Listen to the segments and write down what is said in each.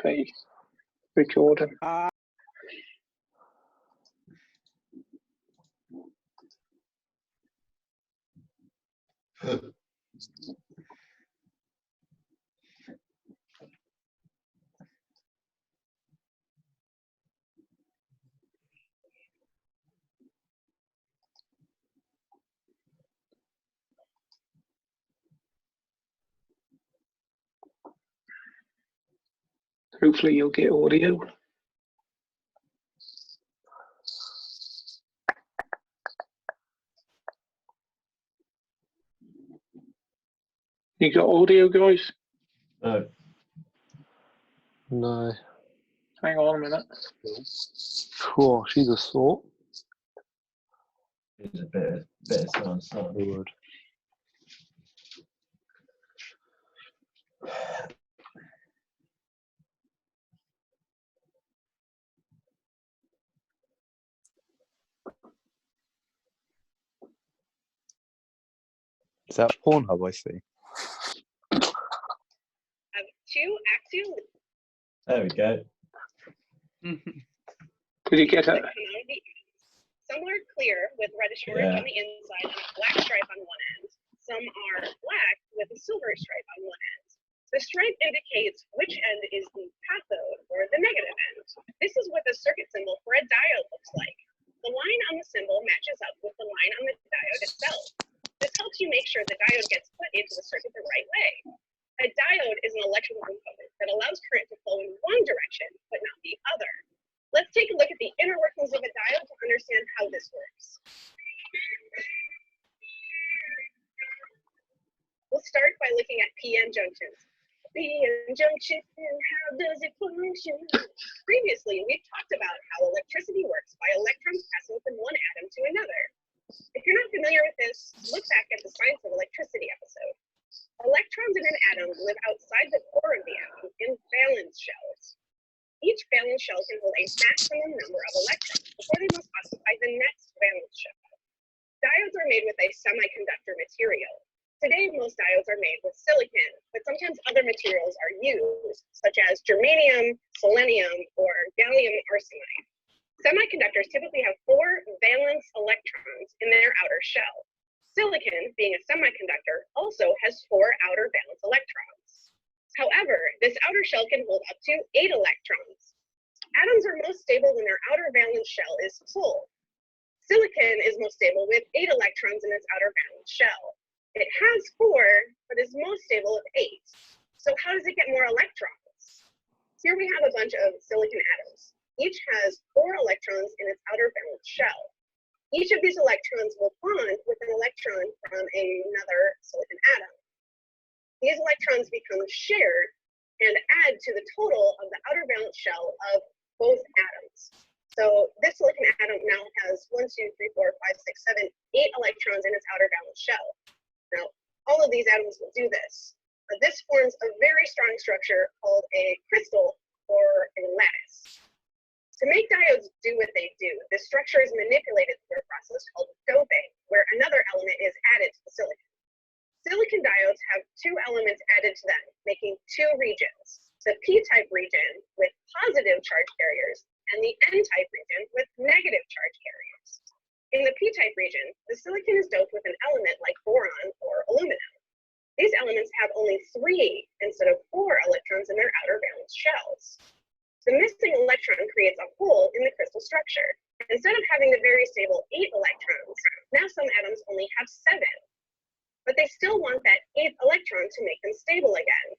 P. Recording. Hopefully you'll get audio. You got audio, guys? No. No. Hang on a minute. Cool, she's a sort. It's a bit of sound. The word. Is that Pornhub, I see? Two axial. There we go. Did you get it? Some are clear with reddish orange on the inside and a black stripe on one end. Some are black with a silver stripe on one end. The stripe indicates which end is the cathode or the negative end. This is what the circuit symbol for a diode looks like. The line on the symbol matches up with the line on the diode itself. This helps you make sure the diode gets put into the circuit the right way. A diode is an electrical component that allows current to flow in one direction, but not the other. Let's take a look at the inner workings of a diode to understand how this works. We'll start by looking at p-n junctions. P-n junction, how does it function? Previously, we've talked about how electricity works by electrons passing from one atom to another. If you're not familiar with this, look back at the Science of Electricity episode. Electrons in an atom live outside the core of the atom in valence shells. Each valence shell can hold a maximum number of electrons before they must occupy the next valence shell. Diodes are made with a semiconductor material. Today, most diodes are made with silicon, but sometimes other materials are used, such as germanium, selenium, or gallium arsenide. Semiconductors typically have 4 valence electrons in their outer shell. Silicon, being a semiconductor, also has 4 outer valence electrons. However, this outer shell can hold up to 8 electrons. Atoms are most stable when their outer valence shell is full. Silicon is most stable with 8 electrons in its outer valence shell. It has 4, but is most stable with 8. So how does it get more electrons? Here we have a bunch of silicon atoms. Each has 4 electrons in its outer valence shell. Each of these electrons will bond with an electron from another silicon atom. These electrons become shared and add to the total of the outer valence shell of both atoms. So this silicon atom now has 1, 2, 3, 4, 5, 6, 7, 8 electrons in its outer valence shell. Now, all of these atoms will do this. This forms a very strong structure called a crystal or a lattice. To make diodes do what they do, this structure is manipulated through a process called doping, where another element is added to the silicon. Silicon diodes have 2 elements added to them, making 2 regions. The p-type region with positive charge carriers and the n-type region with negative charge carriers. In the p-type region, the silicon is doped with an element like boron or aluminum. These elements have only 3 instead of 4 electrons in their outer valence shells. The missing electron creates a hole in the crystal structure. Instead of having the very stable 8 electrons, now some atoms only have 7. But they still want that 8th electron to make them stable again.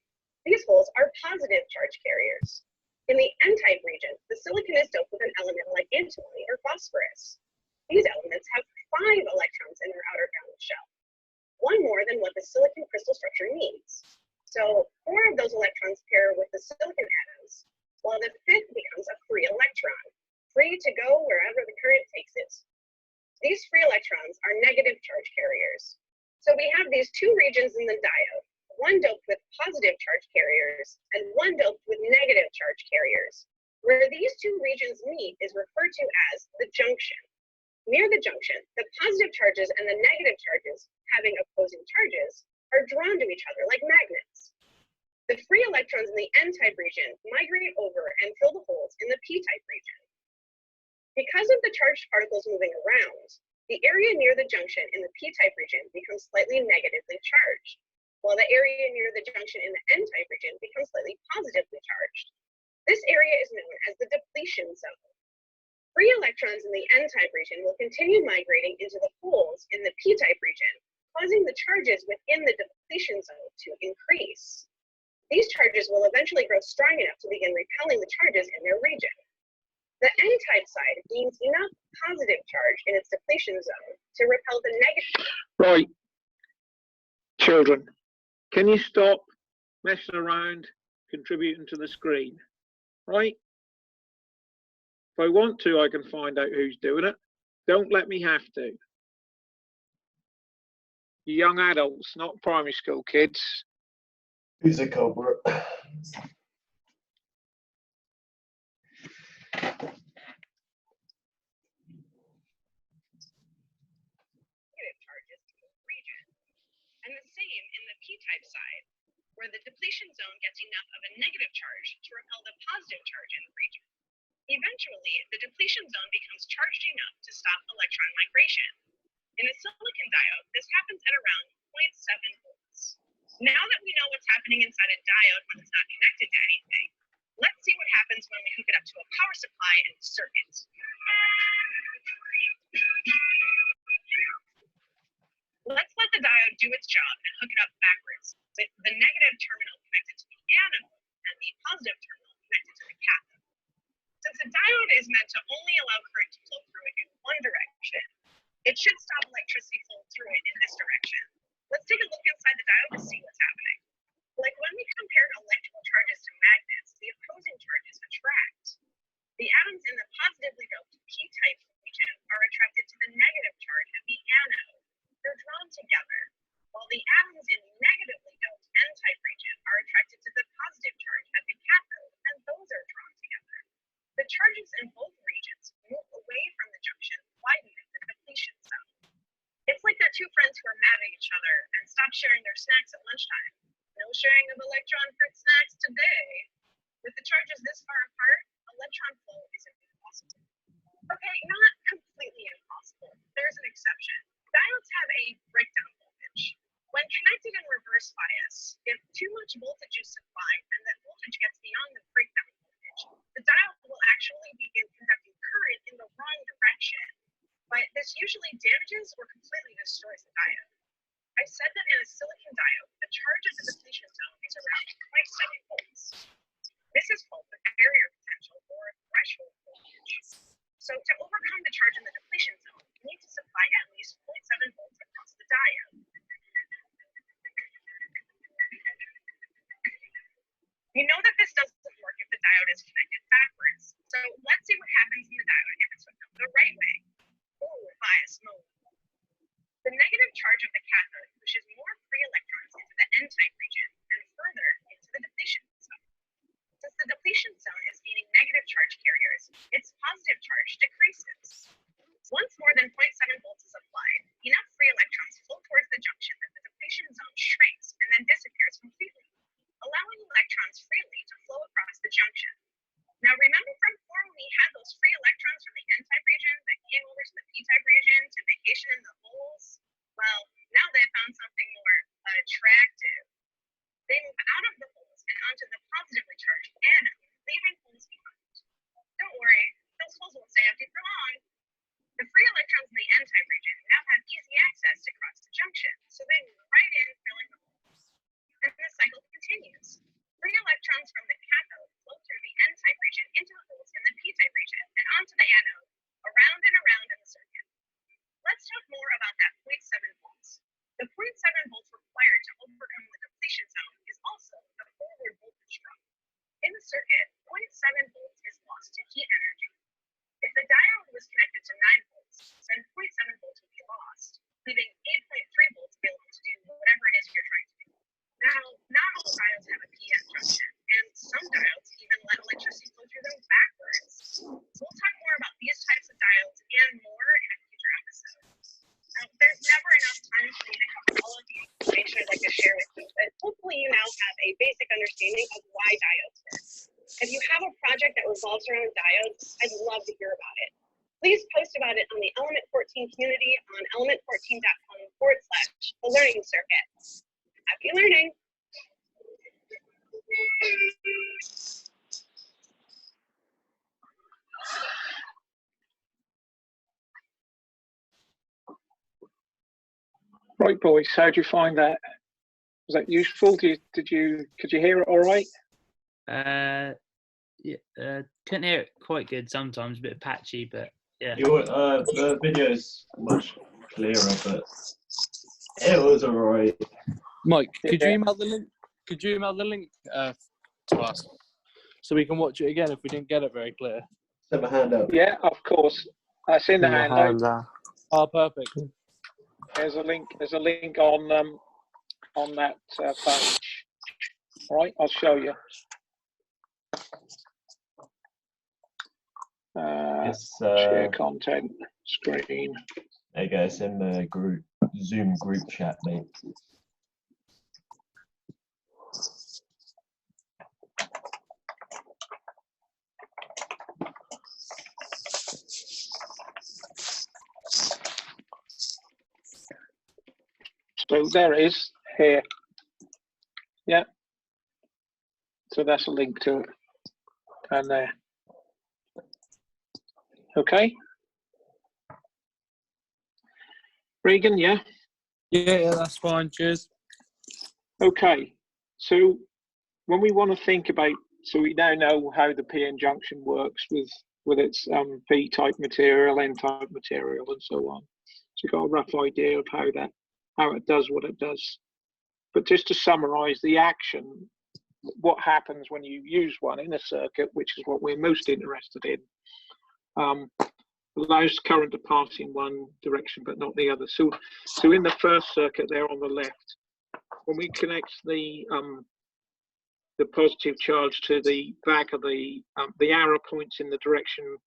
These holes are positive charge carriers. In the n-type region, the silicon is doped with an element like antimony or phosphorus. These elements have 5 electrons in their outer valence shell, 1 more than what the silicon crystal structure needs. So 4 of those electrons pair with the silicon atoms, while the 5th becomes a free electron, free to go wherever the current takes it. These free electrons are negative charge carriers. So we have these 2 regions in the diode, one doped with positive charge carriers and one doped with negative charge carriers. Where these 2 regions meet is referred to as the junction. Near the junction, the positive charges and the negative charges, having opposing charges, are drawn to each other like magnets. The free electrons in the n-type region migrate over and fill the holes in the p-type region. Because of the charged particles moving around, the area near the junction in the p-type region becomes slightly negatively charged, while the area near the junction in the n-type region becomes slightly positively charged. This area is known as the depletion zone. Free electrons in the n-type region will continue migrating into the holes in the p-type region, causing the charges within the depletion zone to increase. These charges will eventually grow strong enough to begin repelling the charges in their region. The n-type side gains enough positive charge in its depletion zone to repel the negative. Right, children, can you stop messing around, contributing to the screen? Right? If I want to, I can find out who's doing it. Don't let me have to. You young adults, not primary school kids. Who's a culprit? Charges to the region. And the same in the p-type side, where the depletion zone gets enough of a negative charge to repel the positive charge in the region. Eventually, the depletion zone becomes charged enough to stop electron migration. In a silicon diode, this happens at around 0.7 volts. Now that we know what's happening inside a diode when it's not connected to anything, let's see what happens when we hook it up to a power supply in the circuit. Let's let the diode do its job and hook it up backwards, with the negative terminal connected to the anode and the positive terminal connected to the cathode. Since a diode is meant to only allow current to flow through it in one direction, it should stop electricity flowing through it in this direction. Let's take a look inside the diode to see what's happening. Like when we compared electrical charges to magnets, the opposing charges attract. The atoms in the positively doped p-type region are attracted to the negative charge at the anode. They're drawn together, while the atoms in the negatively doped n-type region are attracted to the positive charge at the cathode, and those are drawn together. The charges in both regions move away from the junction, widening the depletion zone. It's like they're two friends who are mad at each other and stop sharing their snacks at lunchtime. No sharing of electron fruit snacks today. With the charges this far apart, electron flow is impossible. Okay, not completely impossible. There's an exception. Diodes have a breakdown voltage. When connected in reverse bias, if too much voltage is supplied and that voltage gets beyond the breakdown voltage, the diode will actually begin conducting current in the wrong direction. But this usually damages or completely destroys the diode. I said that in a silicon diode, the charge at the depletion zone is around 0.7 volts. This is called the barrier potential or threshold voltage. So to overcome the charge in the depletion zone, we need to supply at least 0.7 volts across the diode. You know that this doesn't work if the diode is connected backwards. So let's see what happens in the diode if it's hooked up the right way. Ooh, bias mode. The negative charge of the cathode pushes more free electrons into the n-type region and further into the depletion zone. Since the depletion zone is gaining negative charge carriers, its positive charge decreases. Once more than 0.7 volts is applied, enough free electrons flow towards the junction that the depletion zone shrinks and then disappears completely, allowing electrons freely to flow across the junction. Now remember from before when we had those free electrons from the n-type region that came over to the p-type region to vacation in the holes? Well, now they found something more attractive. They move out of the holes and onto the positively charged anode, leaving holes behind. Don't worry, those holes won't stay empty for long. The free electrons in the n-type region now have easy access to cross the junction, so they move right in, filling the holes. And the cycle continues. Free electrons from the cathode flow through the n-type region into the holes in the p-type region and onto the anode, around and around in the circuit. Let's talk more about that 0.7 volts. The 0.7 volts required to overcome the depletion zone is also the forward voltage drop. In the circuit, 0.7 volts is lost to heat energy. If the diode was connected to 9 volts, then 0.7 volts would be lost, leaving 8.3 volts available to do whatever it is you're trying to do. Now, not all diodes have a p-n junction, and some diodes even let electricity flow through them backwards. We'll talk more about these types of diodes and more in a future episode. Now, there's never enough time for me to cover all of the information I'd like to share with you, but hopefully you now have a basic understanding understanding of why diodes work. If you have a project that revolves around diodes, I'd love to hear about it. Please post about it on the Element 14 community on element14.com/the learning circuit. Happy learning. Right, boys, how do you find that? Was that useful? Could you hear it all right? Yeah, couldn't hear it quite good sometimes, a bit patchy, but yeah. The video is much clearer, but it was alright. Mike, could Yeah. you email the link? Could you email the link to us so we can watch it again if we didn't get it very clear? Send my hand up. Yeah, of course. That's in the handout. Oh, perfect. There's a link. There's a link on that page. All right, I'll show you. Share content screen. There you go. It's in the group Zoom group chat, mate. So there it is here. Yeah. So that's a link to it. And there. Okay. Regan, yeah? Yeah, that's fine. Cheers. Okay. So when we want to think about, so we now know how the PN junction works with its P-type material, N-type material, and so on. So you've got a rough idea of how it does what it does. But just to summarize the action, what happens when you use one in a circuit, which is what we're most interested in, allows current to pass in one direction but not the other. So in the first circuit there on the left, when we connect the positive charge to the back of the arrow points in the direction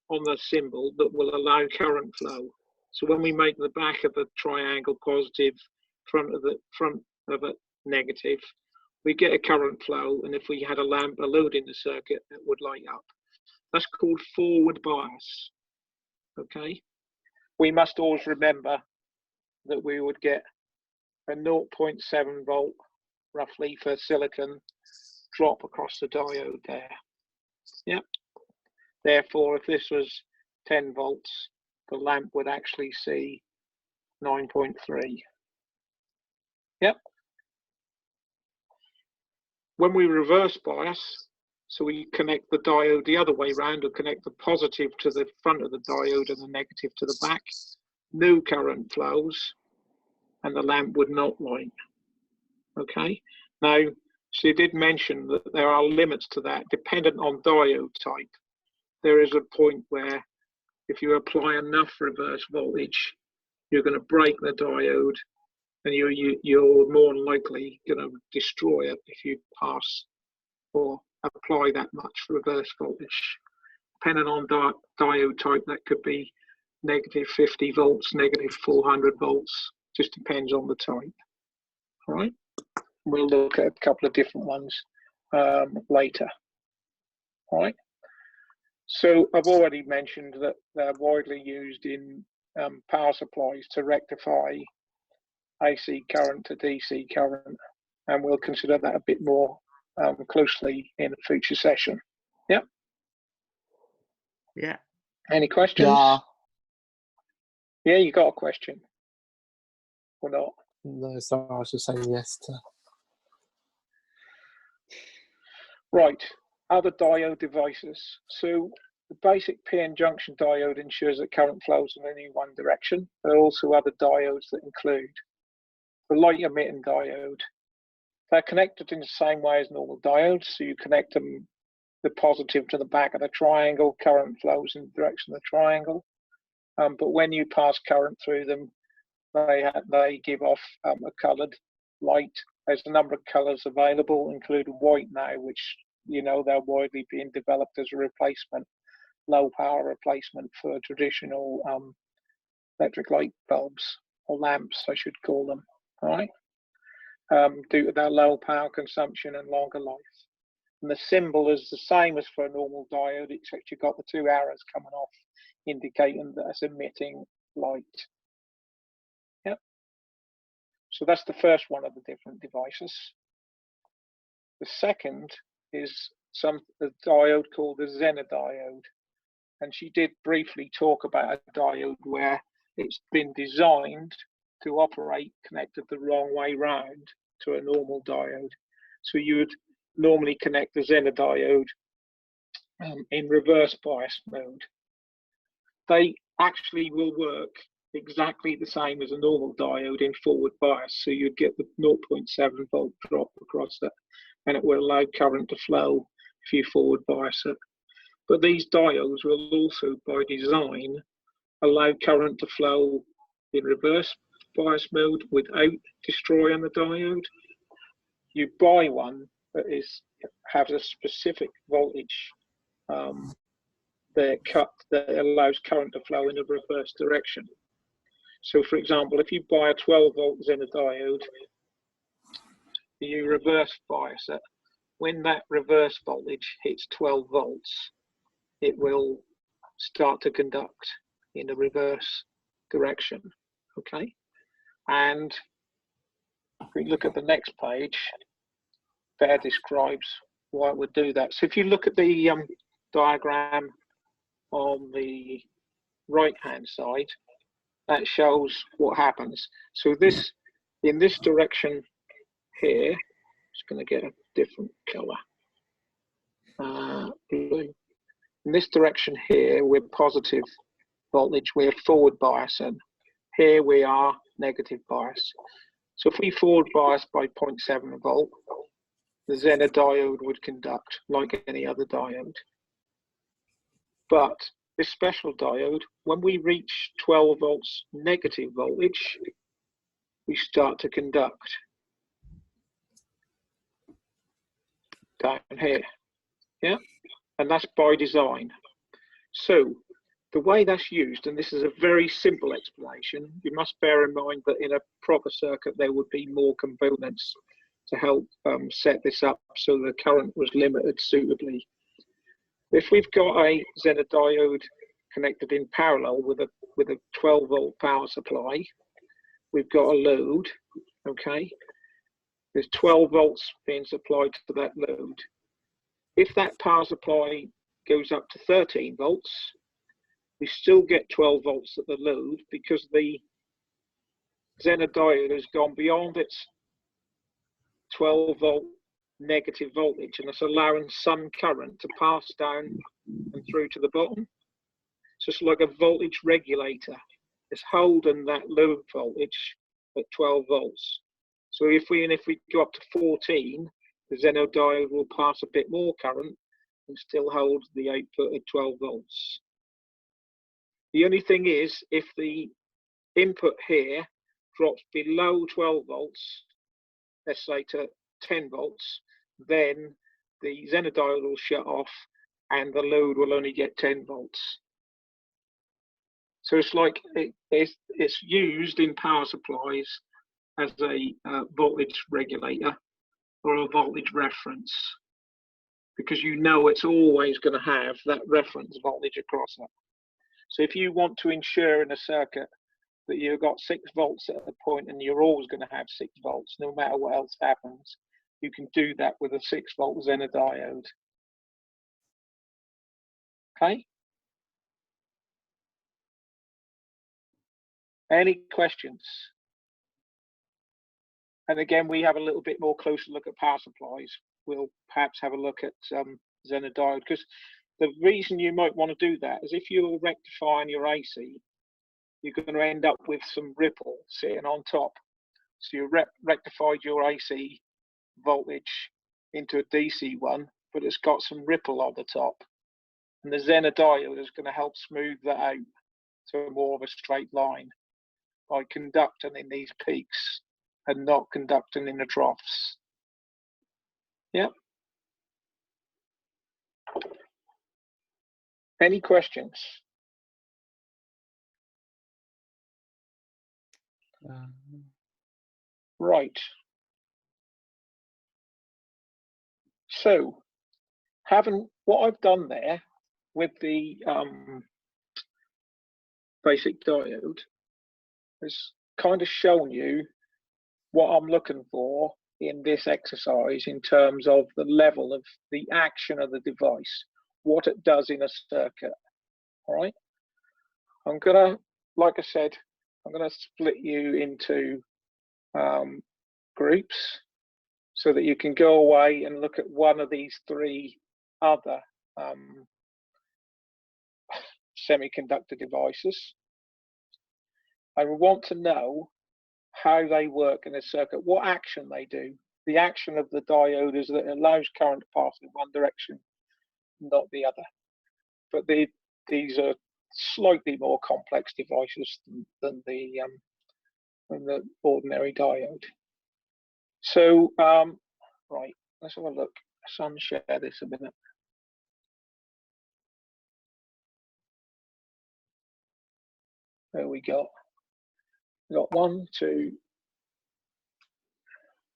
on the symbol that will allow current flow. So when we make the back of the triangle positive, front of it negative, we get a current flow, and if we had a lamp, a load in the circuit, it would light up. That's called forward bias. Okay, we must always remember that we would get a 0.7 volt roughly for silicon drop across the diode there. Yep. Therefore, if this was 10 volts, the lamp would actually see 9.3. Yep. When we reverse bias, so we connect the diode the other way around, or connect the positive to the front of the diode and the negative to the back, no current flows and the lamp would not light. Okay. Now, she did mention that there are limits to that dependent on diode type. There is a point where if you apply enough reverse voltage, you're going to break the diode, and you're more than likely going to destroy it if you pass or apply that much reverse voltage. Depending on diode type, that could be negative 50 volts, negative 400 volts, just depends on the type. All right, we'll look at a couple of different ones later. All right, so I've already mentioned that they're widely used in power supplies to rectify AC current to DC current, and we'll consider that a bit more closely in a future session. Yep. Yeah. Any questions? Yeah. Yeah, you got a question or not? No, sorry, I was just saying yes to. Right, other diode devices. So the basic PN junction diode ensures that current flows in only one direction. There are also other diodes that include the light emitting diode. They're connected in the same way as normal diodes. So you connect them, the positive to the back of the triangle, current flows in the direction of the triangle. But when you pass current through them, they give off a coloured light. There's a number of colours available, including white now, which they're widely being developed as a replacement, low power replacement for traditional electric light bulbs or lamps, I should call them. All right. due to their low power consumption and longer life. And the symbol is the same as for a normal diode, except you've got the two arrows coming off, indicating that it's emitting light. Yep. So that's the first one of the different devices. The second is a diode called the Zener diode. And she did briefly talk about a diode where it's been designed to operate connected the wrong way round to a normal diode. So you would normally connect the Zener diode in reverse bias mode. They actually will work exactly the same as a normal diode in forward bias. So you'd get the 0.7 volt drop across it, and it will allow current to flow if you forward bias it. But these diodes will also, by design, allow current to flow in reverse bias mode without destroying the diode. You buy one that has a specific voltage that allows current to flow in a reverse direction. So, for example, if you buy a 12 volt Zener diode, you reverse bias it. When that reverse voltage hits 12 volts, it will start to conduct in a reverse direction. Okay, and if we look at the next page, there describes why it would do that. So if you look at the diagram on the right hand side, that shows what happens. So this, in this direction here, just going to get a different color, blue. In this direction here, we're positive voltage, we're forward biasing. Here we are negative bias. So if we forward bias by 0.7 volt, the Zener diode would conduct like any other diode. But this special diode, when we reach 12 volts negative voltage, we start to conduct down here. Yeah, and that's by design. So the way that's used, and this is a very simple explanation, you must bear in mind that in a proper circuit there would be more components to help set this up so the current was limited suitably. If we've got a Zener diode connected in parallel with a 12 volt power supply, we've got a load, okay? There's 12 volts being supplied to that load. If that power supply goes up to 13 volts, we still get 12 volts at the load because the Zener diode has gone beyond its 12 volt negative voltage and it's allowing some current to pass down and through to the bottom. So it's like a voltage regulator. It's holding that low voltage at 12 volts. So if we go up to 14, the Zener diode will pass a bit more current and still hold the output at 12 volts. The only thing is, if the input here drops below 12 volts, let's say to 10 volts, then the Zener diode will shut off and the load will only get 10 volts. So it's like it's used in power supplies as a voltage regulator or a voltage reference, because you know it's always going to have that reference voltage across it. So if you want to ensure in a circuit that you've got 6 volts at a point and you're always going to have 6 volts no matter what else happens, you can do that with a 6 volt Zener diode. Okay? Any questions? And again, we have a little bit more closer look at power supplies. We'll perhaps have a look at Zener diode, because the reason you might want to do that is if you're rectifying your AC, you're going to end up with some ripple sitting on top. So you rectified your AC voltage into a DC one, but it's got some ripple on the top. And the Zener diode is going to help smooth that out to more of a straight line by conducting in these peaks and not conducting in the troughs. Yeah. Any questions? Right. So, what I've done there with the basic diode has kind of shown you what I'm looking for in this exercise in terms of the level of the action of the device, what it does in a circuit. All right. I'm gonna, like I said, I'm gonna split you into groups so that you can go away and look at one of these three other semiconductor devices. I want to know how they work in a circuit, what action they do. The action of the diode is that it allows current to pass in one direction, not the other. But these are slightly more complex devices than the ordinary diode. So, right, let's have a look. Let's unshare this a minute. There we go. We got 1, 2.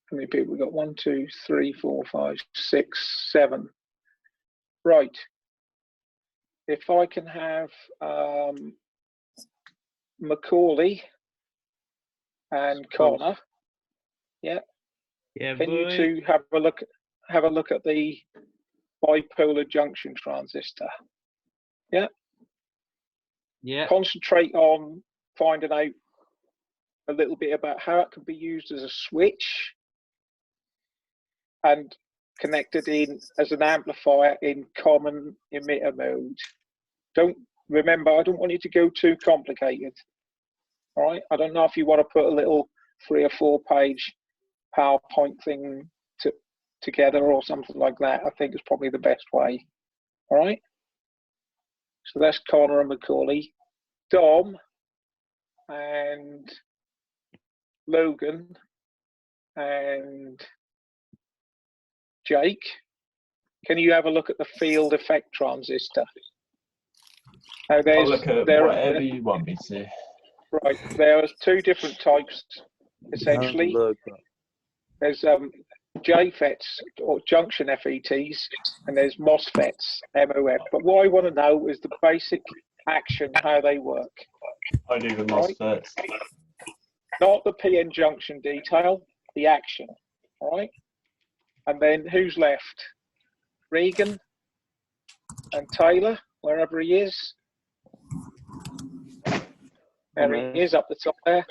How many people we got? 1, 2, 3, 4, 5, 6, 7. Right. If I can have Macaulay and Connor, yeah. Yeah, Can you boy. two have a look at the bipolar junction transistor? Yeah. Yeah. Concentrate on finding out a little bit about how it can be used as a switch and connected in as an amplifier in common emitter mode. I don't want you to go too complicated. All right. I don't know if you want to put a little 3 or 4 page PowerPoint thing together or something like that. I think it's probably the best way. All right. So that's Connor and Macaulay. Dom and Logan and Jake, can you have a look at the field effect transistor? Now I'll look at whatever you want me to. Right, there's 2 different types, essentially. There's JFETs, or junction FETs, and there's MOSFETs, MOF. But what I want to know is the basic action, how they work. I do the MOSFETs. Not the PN junction detail, the action, all right? And then who's left? Regan and Taylor, wherever he is. There he is up the top there.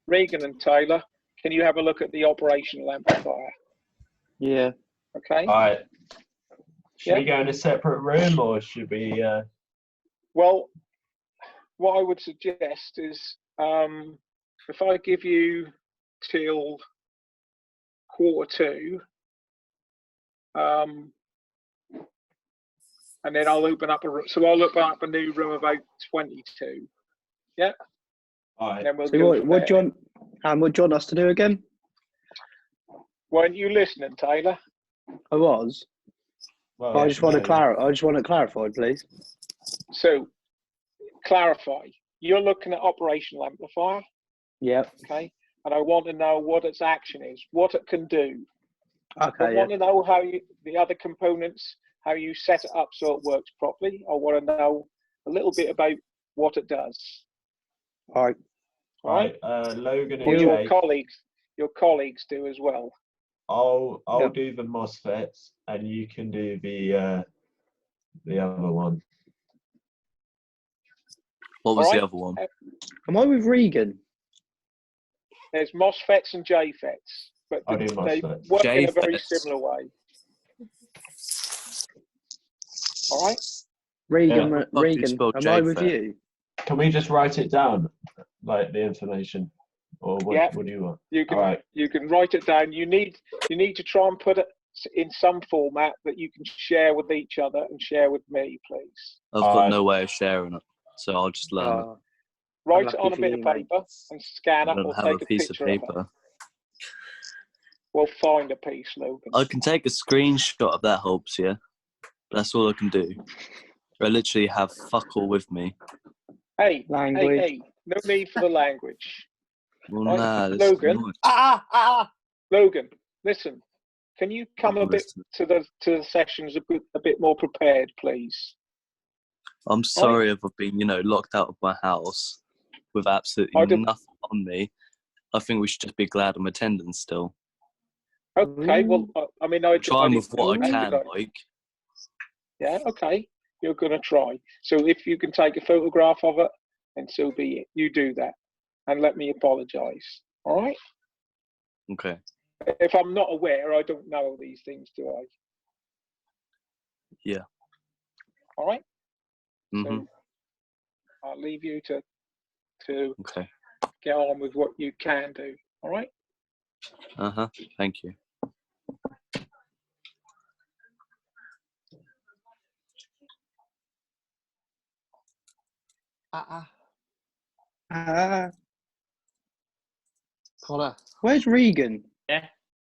Regan and Taylor, can you have a look at the operational amplifier? Yeah. Okay. All right. Should we go in a separate room or should we? Well, what I would suggest is if I give you till 1:45, and then I'll open up a room. So I'll open up a new room about 22. Yeah. All right. Then we'll So go what do you want us to do again? Weren't you listening, Taylor? I was. Well, I just want to clarify, please. So, clarify. You're looking at operational amplifier, Yeah. okay? And I want to know what its action is, what it can do. Okay. I want to know how the other components, how you set it up so it works properly. I want to know a little bit about what it does. All right. All right. Logan Well, and Jake. your colleagues do as well. I'll do the MOSFETs and you can do the other one. What was the other one? Am I with Regan? There's MOSFETs and JFETs, but I'll do they MOSFETs. work in a very JFETs. similar way. All right. Regan, How the fuck do you Regan, spell am I with JFET? you? Can we just write it down, like the information, or what? Yeah. What do you want? You can All right. you can write it down. You need to try and put it in some format that you can share with each other and share with me, please. I've got no way of sharing it, so I'll just learn it. Write it on a lucky bit for of you, paper and scan I it don't or have take a a piece of picture of it. paper. We'll find a piece, Logan. I can take a screenshot if that helps, yeah? That's all I can do. I literally have fuck all with me. Hey, Language. hey, no need for the language. Well, Right, nah, this Logan. is annoying. Logan, listen. Can you come a bit to the sessions a bit more prepared, please? I'm sorry if I've been, locked out of my house with absolutely nothing on me. I think we should just be glad I'm attending still. Okay, well, I mean, Trying with what I can, Mike. Yeah, okay, you're going to try. So if you can take a photograph of it, and so be it. You do that, and let me apologise. All right? Okay. If I'm not aware, I don't know these things, do I? Yeah. All right? Mm-hmm. So I'll leave you to Okay. get on with what you can do. All right? Uh-huh. Thank you. Ah, Connor. where's Regan? Yeah.